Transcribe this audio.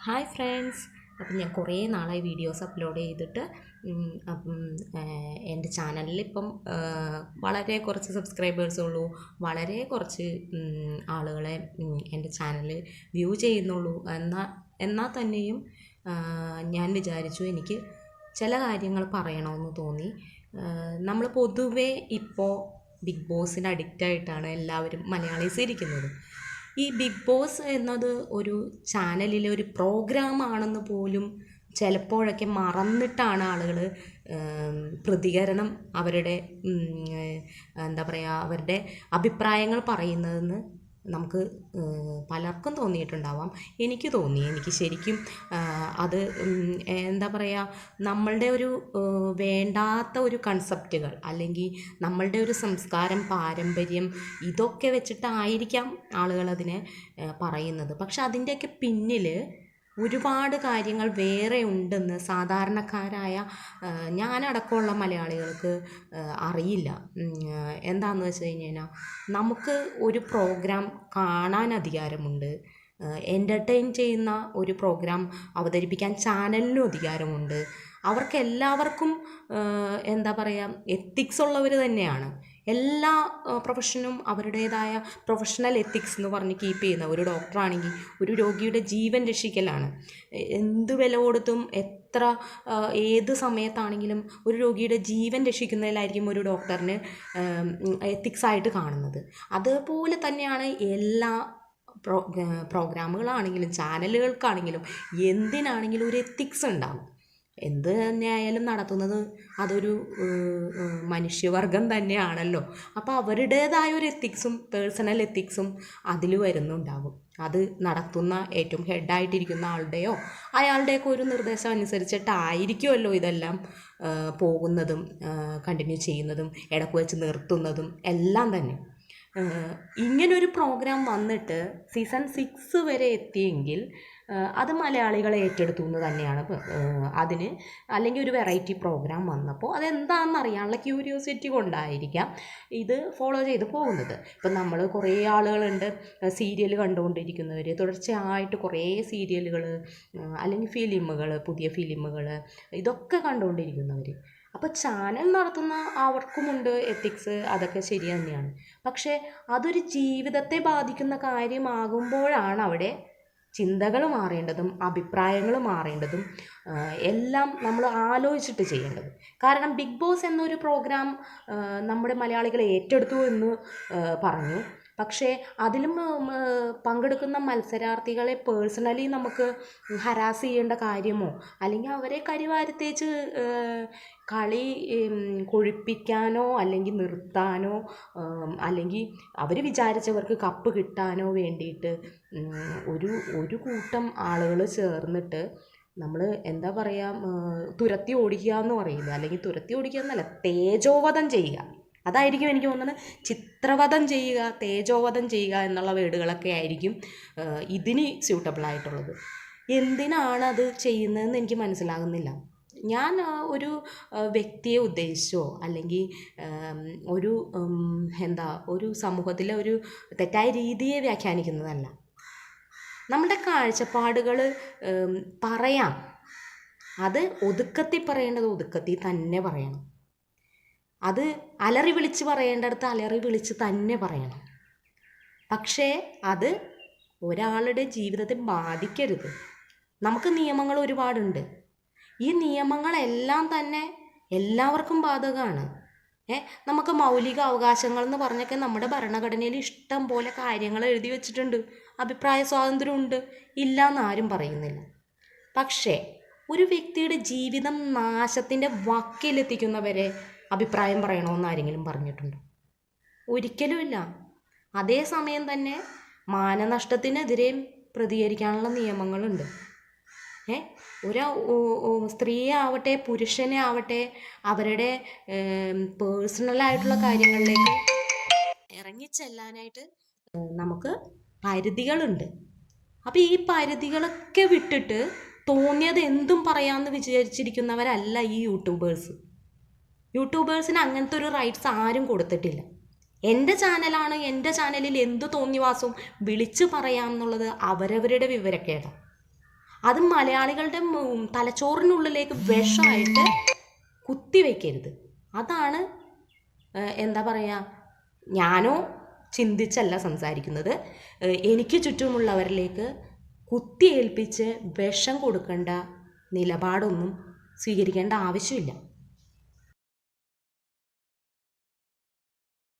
Hi friends. അപ്പം ഞാൻ കുറേ നാളായി വീഡിയോസ് അപ്ലോഡ് ചെയ്തിട്ട് അപ്പം എൻ്റെ ചാനലിൽ ഇപ്പം വളരെ കുറച്ച് സബ്സ്ക്രൈബേഴ്സേ ഉള്ളൂ. വളരെ കുറച്ച് ആളുകളെ എൻ്റെ ചാനൽ വ്യൂ ചെയ്യുന്നുള്ളൂ. എന്നാൽ തന്നെയും ഞാൻ വിചാരിച്ചു എനിക്ക് ചില കാര്യങ്ങൾ പറയണമെന്ന് തോന്നി. നമ്മൾ പൊതുവേ ഇപ്പോൾ ബിഗ് ബോസിന് അഡിക്റ്റായിട്ടാണ് എല്ലാവരും മലയാളീസ് ഇരിക്കുന്നത്. ഈ ബിഗ് ബോസ് എന്നത് ഒരു ചാനലിലെ ഒരു പ്രോഗ്രാമാണെന്ന് പോലും ചിലപ്പോഴൊക്കെ മറന്നിട്ടാണ് ആളുകൾ പ്രതികരണം അവരുടെ എന്താ പറയുക അവരുടെ അഭിപ്രായങ്ങൾ പറയുന്നതെന്ന് നമുക്ക് പലർക്കും തോന്നിയിട്ടുണ്ടാവാം. എനിക്ക് ശരിക്കും അത് എന്താ പറയുക നമ്മളുടെ ഒരു വേണ്ടാത്ത ഒരു കൺസെപ്റ്റുകൾ അല്ലെങ്കിൽ നമ്മളുടെ ഒരു സംസ്കാരം പാരമ്പര്യം ഇതൊക്കെ വെച്ചിട്ടായിരിക്കാം ആളുകളതിനെ പറയുന്നത്. പക്ഷെ അതിൻ്റെയൊക്കെ പിന്നിൽ ഒരുപാട് കാര്യങ്ങൾ വേറെ ഉണ്ടെന്ന് സാധാരണക്കാരായ ഞാനടക്കമുള്ള മലയാളികൾക്ക് അറിയില്ല. എന്താണെന്ന് വെച്ച് കഴിഞ്ഞാൽ നമുക്ക് ഒരു പ്രോഗ്രാം കാണാൻ അധികാരമുണ്ട്. എൻ്റർടൈൻ ചെയ്യുന്ന ഒരു പ്രോഗ്രാം അവതരിപ്പിക്കാൻ ചാനലിനും അധികാരമുണ്ട്. അവർക്കെല്ലാവർക്കും എന്താ പറയുക എത്തിക്സ് ഉള്ളവർ തന്നെയാണ്. എല്ലാ പ്രൊഫഷനും അവരുടേതായ പ്രൊഫഷണൽ എത്തിക്സ് എന്ന് പറഞ്ഞ് കീപ്പ് ചെയ്യുന്ന ഒരു ഡോക്ടറാണെങ്കിൽ ഒരു രോഗിയുടെ ജീവൻ രക്ഷിക്കലാണ്. എന്ത് വില കൊടുത്തും എത്ര ഏത് സമയത്താണെങ്കിലും ഒരു രോഗിയുടെ ജീവൻ രക്ഷിക്കുന്നതിലായിരിക്കും ഒരു ഡോക്ടറിന് എത്തിക്സ് ആയിട്ട് കാണുന്നത്. അതുപോലെ തന്നെയാണ് എല്ലാ പ്രോഗ്രാമുകളാണെങ്കിലും ചാനലുകൾക്കാണെങ്കിലും എന്തിനാണെങ്കിലും ഒരു എത്തിക്സ് ഉണ്ടാകും. എന്ത് തന്നെയായാലും നടത്തുന്നത് അതൊരു മനുഷ്യവർഗം തന്നെയാണല്ലോ. അപ്പോൾ അവരുടേതായ ഒരു എത്തിക്സും പേഴ്സണൽ എത്തിക്സും അതിൽ വരുന്നുണ്ടാകും. അത് നടത്തുന്ന ഏറ്റവും ഹെഡായിട്ടിരിക്കുന്ന ആളുടെയോ അയാളുടെയൊക്കെ ഒരു നിർദ്ദേശം അനുസരിച്ചിട്ടായിരിക്കുമല്ലോ ഇതെല്ലാം പോകുന്നതും കണ്ടിന്യൂ ചെയ്യുന്നതും ഇടയ്ക്ക് വെച്ച് നിർത്തുന്നതും എല്ലാം തന്നെ. ഇങ്ങനൊരു പ്രോഗ്രാം വന്നിട്ട് സീസൺ 6 വരെ എത്തിയെങ്കിൽ അത് മലയാളികളെ ഏറ്റെടുത്തു എന്ന് തന്നെയാണ് അതിന്. അല്ലെങ്കിൽ ഒരു വെറൈറ്റി പ്രോഗ്രാം വന്നപ്പോൾ അതെന്താണെന്ന് അറിയാനുള്ള ക്യൂരിയോസിറ്റി കൊണ്ടായിരിക്കാം ഇത് ഫോളോ ചെയ്ത് പോകുന്നത്. ഇപ്പം നമ്മൾ കുറേ ആളുകളുണ്ട് സീരിയൽ കണ്ടുകൊണ്ടിരിക്കുന്നവർ, തുടർച്ചയായിട്ട് കുറേ സീരിയലുകൾ അല്ലെങ്കിൽ ഫിലിമുകൾ, പുതിയ ഫിലിമുകൾ ഇതൊക്കെ കണ്ടുകൊണ്ടിരിക്കുന്നവർ. അപ്പോൾ ചാനൽ നടത്തുന്ന അവർക്കുമുണ്ട് എത്തിക്സ്, അതൊക്കെ ശരി തന്നെയാണ്. പക്ഷേ അതൊരു ജീവിതത്തെ ബാധിക്കുന്ന കാര്യമാകുമ്പോഴാണ് അവിടെ ചിന്തകൾ മാറേണ്ടതും അഭിപ്രായങ്ങൾ മാറേണ്ടതും എല്ലാം നമ്മൾ ആലോചിച്ചിട്ട് ചെയ്യേണ്ടത്. കാരണം ബിഗ് ബോസ് എന്നൊരു പ്രോഗ്രാം നമ്മുടെ മലയാളികൾ ഏറ്റെടുത്തു എന്ന് പറഞ്ഞു. പക്ഷേ അതിലും പങ്കെടുക്കുന്ന മത്സരാർത്ഥികളെ പേഴ്സണലി നമുക്ക് ഹരാസ് ചെയ്യേണ്ട കാര്യമോ അല്ലെങ്കിൽ അവരെ കരിവാരിത്തേച്ച് കളി കൊഴിപ്പിക്കാനോ അല്ലെങ്കിൽ നിർത്താനോ അല്ലെങ്കിൽ അവർ വിചാരിച്ചവർക്ക് കപ്പ് കിട്ടാനോ വേണ്ടിയിട്ട് ഒരു കൂട്ടം ആളുകൾ ചേർന്നിട്ട് നമ്മൾ എന്താ പറയുക തുരത്തി ഓടിക്കുക എന്ന് പറയില്ല, അല്ലെങ്കിൽ തുരത്തി ഓടിക്കുക എന്നല്ല, തേജോവധം ചെയ്യുക. അതായിരിക്കും എനിക്ക് തോന്നുന്നത്. ചിത്രവധം ചെയ്യുക, തേജോവധം ചെയ്യുക എന്നുള്ള വേർഡുകളൊക്കെ ആയിരിക്കും ഇതിന് സ്യൂട്ടബിളായിട്ടുള്ളത്. എന്തിനാണ് അത് ചെയ്യുന്നതെന്ന് എനിക്ക് മനസ്സിലാകുന്നില്ല. ഞാൻ ഒരു വ്യക്തിയെ ഉദ്ദേശിച്ചോ അല്ലെങ്കിൽ ഒരു സമൂഹത്തിലെ ഒരു തെറ്റായ രീതിയെ വ്യാഖ്യാനിക്കുന്നതല്ല. നമ്മുടെ കാഴ്ചപ്പാടുകൾ പറയാം. അത് ഒതുക്കത്തിൽ പറയേണ്ടത് ഒതുക്കത്തിൽ തന്നെ പറയണം. അത് അലറി വിളിച്ച് പറയേണ്ടടുത്ത് അലറി വിളിച്ച് തന്നെ പറയണം. പക്ഷേ അത് ഒരാളുടെ ജീവിതത്തെ ബാധിക്കരുത്. നമുക്ക് നിയമങ്ങൾ ഒരുപാടുണ്ട്. ഈ നിയമങ്ങളെല്ലാം തന്നെ എല്ലാവർക്കും ബാധകമാണ്. നമുക്ക് മൗലിക അവകാശങ്ങൾ എന്ന് പറഞ്ഞൊക്കെ നമ്മുടെ ഭരണഘടനയിൽ ഇഷ്ടം പോലെ കാര്യങ്ങൾ എഴുതി വെച്ചിട്ടുണ്ട്. അഭിപ്രായ സ്വാതന്ത്ര്യമുണ്ട്, ഇല്ല എന്നാരും പറയുന്നില്ല. പക്ഷേ ഒരു വ്യക്തിയുടെ ജീവിതം നാശത്തിൻ്റെ വക്കിലെത്തിക്കുന്നവരെ അഭിപ്രായം പറയണമെന്ന് ആരെങ്കിലും പറഞ്ഞിട്ടുണ്ടോ? ഒരിക്കലുമില്ല. അതേസമയം തന്നെ മാനനഷ്ടത്തിനെതിരെയും പ്രതികരിക്കാനുള്ള നിയമങ്ങളുണ്ട്. ഒരു സ്ത്രീയെ ആവട്ടെ പുരുഷനെ ആവട്ടെ അവരുടെ പേഴ്സണലായിട്ടുള്ള കാര്യങ്ങളിലേക്ക് ഇറങ്ങിച്ചെല്ലാനായിട്ട് നമുക്ക് പരിധികളുണ്ട്. അപ്പോൾ ഈ പരിധികളൊക്കെ വിട്ടിട്ട് തോന്നിയത് എന്തും പറയാമെന്ന് വിചാരിച്ചിരിക്കുന്നവരല്ല ഈ യൂട്യൂബേഴ്സിന് അങ്ങനത്തെ ഒരു റൈറ്റ്സ് ആരും കൊടുത്തിട്ടില്ല. എൻ്റെ ചാനലാണ്, എൻ്റെ ചാനലിൽ എന്ത് തോന്നിവാസവും വിളിച്ചു പറയാമെന്നുള്ളത് അവരവരുടെ വിവരക്കേടാണ്. അത് മലയാളികളുടെ തലച്ചോറിനുള്ളിലേക്ക് വിഷമായിട്ട് കുത്തിവെക്കരുത്. അതാണ് എന്താ പറയുക, ഞാനോ ചിന്തിച്ചല്ല സംസാരിക്കുന്നത്. എനിക്ക് ചുറ്റുമുള്ളവരിലേക്ക് കുത്തിയേൽപ്പിച്ച് വിഷം കൊടുക്കേണ്ട നിലപാടൊന്നും സ്വീകരിക്കേണ്ട ആവശ്യമില്ല.